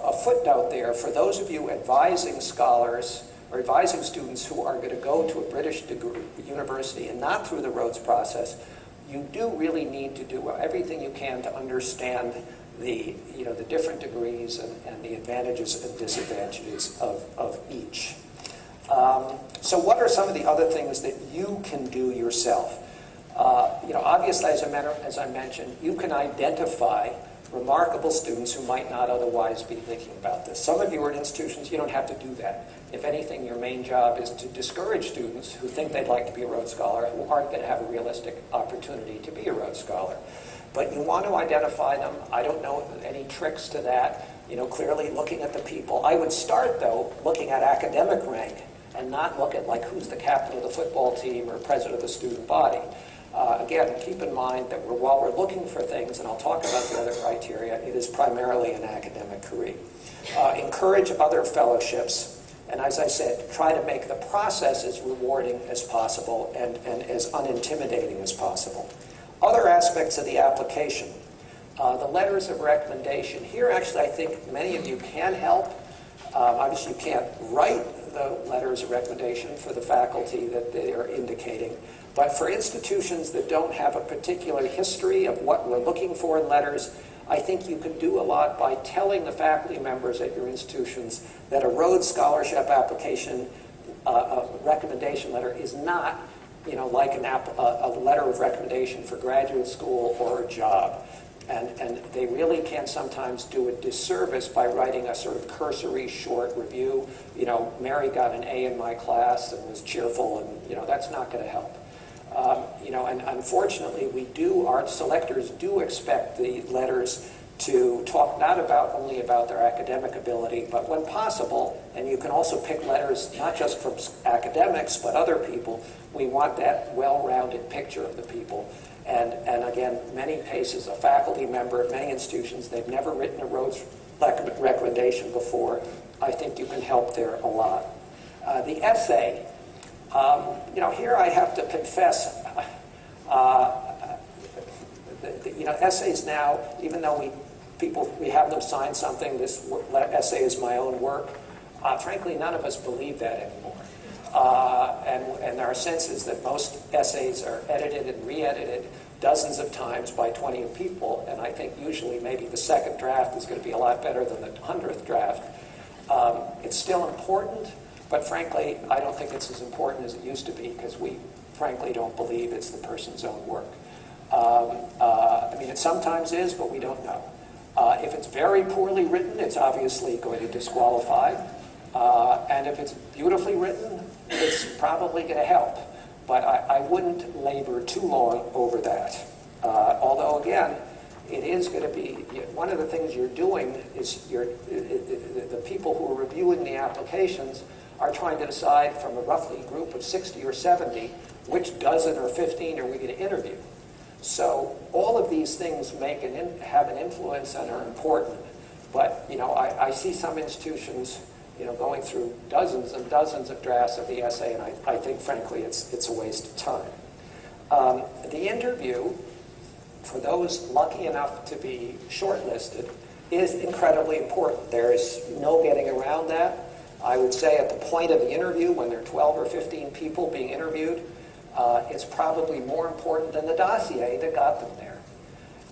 a footnote there for those of you advising scholars or advising students who are going to go to a British university and not through the Rhodes process. You do really need to do everything you can to understand the different degrees and the advantages and disadvantages of each. So what are some of the other things that you can do yourself? Obviously, as I mentioned, you can identify remarkable students who might not otherwise be thinking about this. Some of you are in institutions, you don't have to do that. If anything, your main job is to discourage students who think they'd like to be a Rhodes Scholar, who aren't going to have a realistic opportunity to be a Rhodes Scholar. But you want to identify them. I don't know any tricks to that. Clearly looking at the people. I would start, though, looking at academic rank and not look at, like, who's the captain of the football team or president of the student body. Again, keep in mind that while we're looking for things, and I'll talk about the other criteria, it is primarily an academic career. Encourage other fellowships, and as I said, try to make the process as rewarding as possible and as unintimidating as possible. Other aspects of the application. The letters of recommendation. Here, actually, I think many of you can help. Obviously, you can't write the letters of recommendation for the faculty that they are indicating. But for institutions that don't have a particular history of what we're looking for in letters, I think you can do a lot by telling the faculty members at your institutions that a Rhodes Scholarship application, a recommendation letter is not, like a letter of recommendation for graduate school or a job. And they really can sometimes do a disservice by writing a sort of cursory short review. Mary got an A in my class and was cheerful, and that's not going to help. And unfortunately, our selectors do expect the letters to talk not only about their academic ability, but when possible, and you can also pick letters not just from academics, but other people. We want that well-rounded picture of the people. And again, many cases, a faculty member at many institutions, they've never written a Rhodes recommendation before. I think you can help there a lot. The essay. Here I have to confess, essays now, even though we have them sign something, this essay is my own work, frankly, none of us believe that anymore. And our sense is that most essays are edited and re-edited dozens of times by 20 people, and I think usually maybe the second draft is going to be a lot better than the 100th draft. It's still important. But frankly, I don't think it's as important as it used to be because we, frankly, don't believe it's the person's own work. It sometimes is, but we don't know. If it's very poorly written, it's obviously going to disqualify. And if it's beautifully written, it's probably going to help. But I wouldn't labor too long over that. Although, again, it is going to be, one of the things you're doing is the people who are reviewing the applications are trying to decide from a roughly group of 60 or 70 which dozen or 15 are we going to interview. So all of these things have an influence and are important. But I see some institutions going through dozens and dozens of drafts of the essay, and I think frankly it's a waste of time. The interview, for those lucky enough to be shortlisted, is incredibly important. There is no getting around that. I would say at the point of the interview, when there are 12 or 15 people being interviewed, it's probably more important than the dossier that got them there.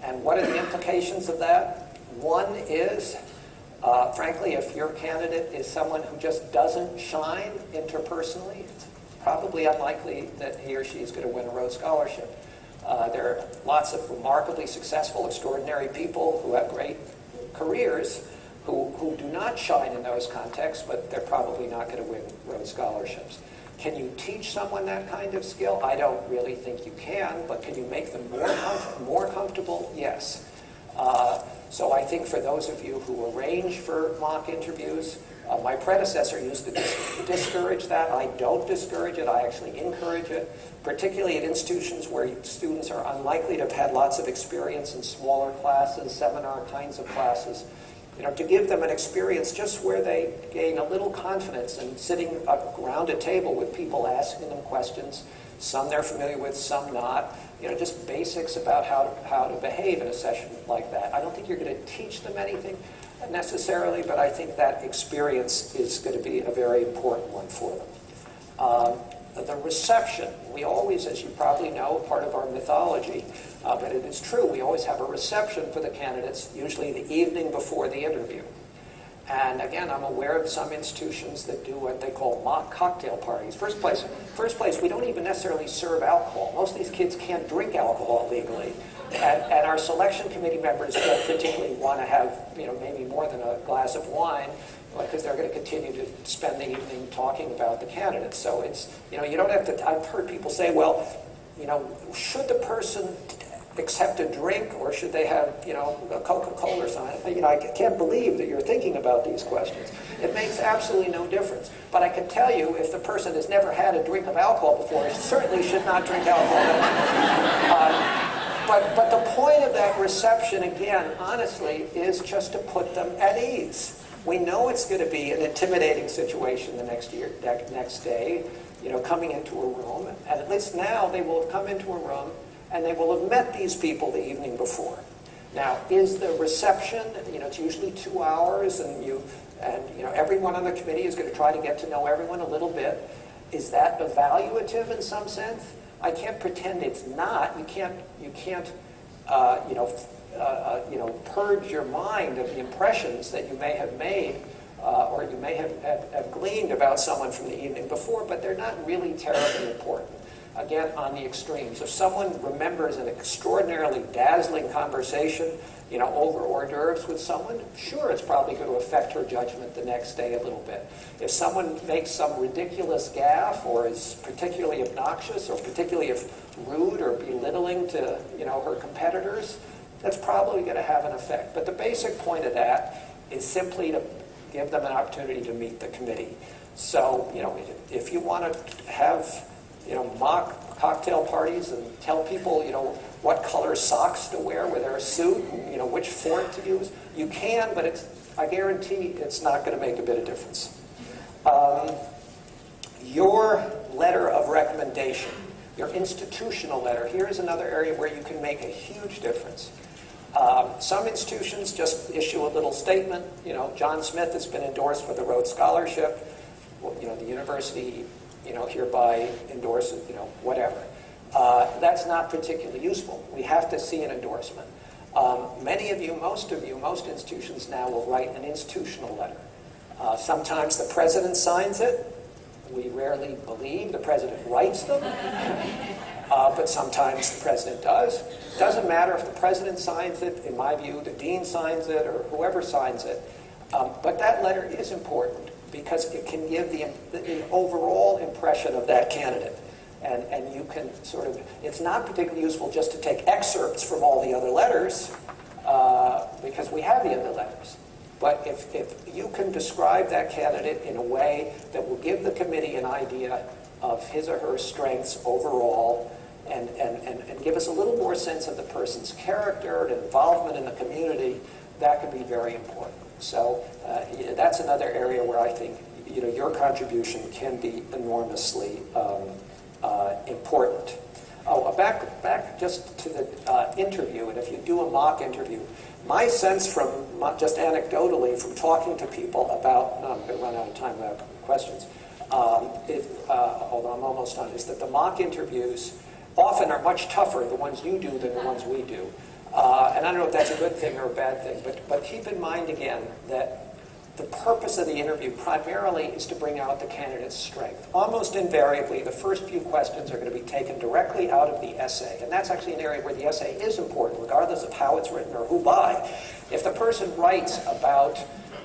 And what are the implications of that? One is, frankly, if your candidate is someone who just doesn't shine interpersonally, it's probably unlikely that he or she is going to win a Rhodes Scholarship. There are lots of remarkably successful, extraordinary people who have great careers who do not shine in those contexts, but they're probably not going to win Rhodes Scholarships. Can you teach someone that kind of skill? I don't really think you can, but can you make them more comfortable? Yes. So I think for those of you who arrange for mock interviews, my predecessor used to discourage that. I don't discourage it. I actually encourage it, particularly at institutions where students are unlikely to have had lots of experience in smaller classes, seminar kinds of classes. To give them an experience just where they gain a little confidence in sitting around a table with people asking them questions, some they're familiar with, some not, just basics about how to behave in a session like that. I don't think you're going to teach them anything. necessarily, but I think that experience is going to be a very important one for them. The reception, we always, as you probably know, part of our mythology, but it is true, we always have a reception for the candidates, usually the evening before the interview. And again, I'm aware of some institutions that do what they call mock cocktail parties. First place, we don't even necessarily serve alcohol. Most of these kids can't drink alcohol legally. And our selection committee members don't particularly want to have, maybe more than a glass of wine, because they're going to continue to spend the evening talking about the candidates. So it's, you don't have to, I've heard people say, well, should the person accept a drink, or should they have, a Coca-Cola or something? I can't believe that you're thinking about these questions. It makes absolutely no difference. But I can tell you, if the person has never had a drink of alcohol before, he certainly should not drink alcohol. But the point of that reception, again, honestly, is just to put them at ease. We know it's going to be an intimidating situation the next day, coming into a room. And at least now they will have come into a room and they will have met these people the evening before. Now, is the reception, it's usually 2 hours, and everyone on the committee is going to try to get to know everyone a little bit. Is that evaluative in some sense? I can't pretend it's not. You can't purge your mind of the impressions that you may have made or you may have gleaned about someone from the evening before, but they're not really terribly important. Again, on the extremes. If someone remembers an extraordinarily dazzling conversation, over hors d'oeuvres with someone, sure, it's probably going to affect her judgment the next day a little bit. If someone makes some ridiculous gaffe or is particularly obnoxious or particularly rude or belittling to, her competitors, that's probably going to have an effect. But the basic point of that is simply to give them an opportunity to meet the committee. So, if you want to have mock cocktail parties and tell people, what color socks to wear with their suit, and, which font to use, you can, but I guarantee it's not going to make a bit of difference. Your letter of recommendation, your institutional letter, here is another area where you can make a huge difference. Some institutions just issue a little statement, John Smith has been endorsed for the Rhodes Scholarship, the university hereby endorse it, whatever. That's not particularly useful. We have to see an endorsement. Most institutions now will write an institutional letter. Sometimes the president signs it. We rarely believe the president writes them, but sometimes the president does. Doesn't matter if the president signs it. In my view, the dean signs it or whoever signs it. But that letter is important, because it can give the overall impression of that candidate. And you can sort of, it's not particularly useful just to take excerpts from all the other letters, because we have the other letters. But if you can describe that candidate in a way that will give the committee an idea of his or her strengths overall, and give us a little more sense of the person's character and involvement in the community, that can be very important. So that's another area where I think your contribution can be enormously important. Back just to the interview, and if you do a mock interview, my sense from, just anecdotally, from talking to people about, I'm going to run out of time without questions, although I'm almost done, is that the mock interviews often are much tougher, the ones you do, than the ones we do. And I don't know if that's a good thing or a bad thing, but keep in mind again that the purpose of the interview primarily is to bring out the candidate's strength. Almost invariably, the first few questions are going to be taken directly out of the essay. And that's actually an area where the essay is important, regardless of how it's written or who by. If the person writes about,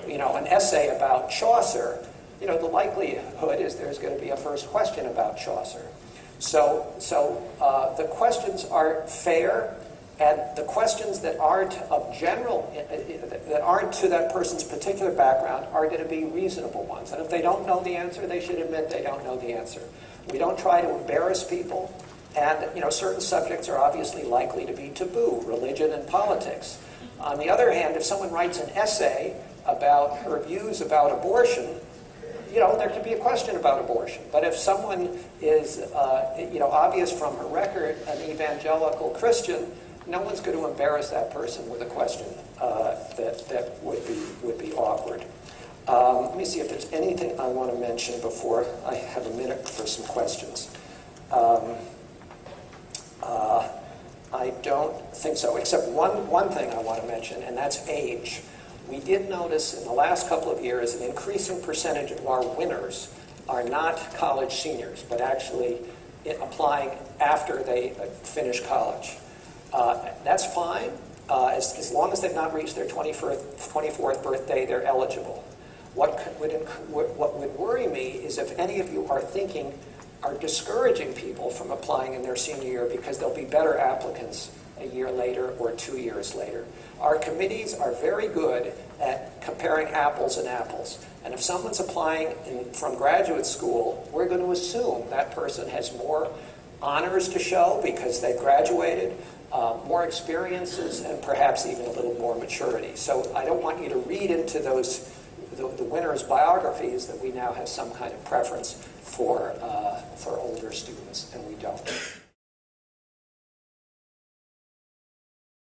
an essay about Chaucer, the likelihood is there's going to be a first question about Chaucer. So the questions are fair. And the questions that aren't of general, that aren't to that person's particular background, are going to be reasonable ones. And if they don't know the answer, they should admit they don't know the answer. We don't try to embarrass people. And, certain subjects are obviously likely to be taboo, religion and politics. On the other hand, if someone writes an essay about her views about abortion, there could be a question about abortion. But if someone is, obvious from her record, an evangelical Christian, no one's going to embarrass that person with a question that would be awkward. Let me see if there's anything I want to mention before I have a minute for some questions. I don't think so, except one thing I want to mention, and that's age. We did notice in the last couple of years an increasing percentage of our winners are not college seniors, but actually applying after they finish college. That's fine. As long as they've not reached their 24th birthday, they're eligible. What would worry me is if any of you are discouraging people from applying in their senior year because they'll be better applicants a year later or 2 years later. Our committees are very good at comparing apples and apples. And if someone's applying from graduate school, we're going to assume that person has more honors to show because they graduated, more experiences, and perhaps even a little more maturity. So I don't want you to read into the winners' biographies that we now have some kind of preference for older students.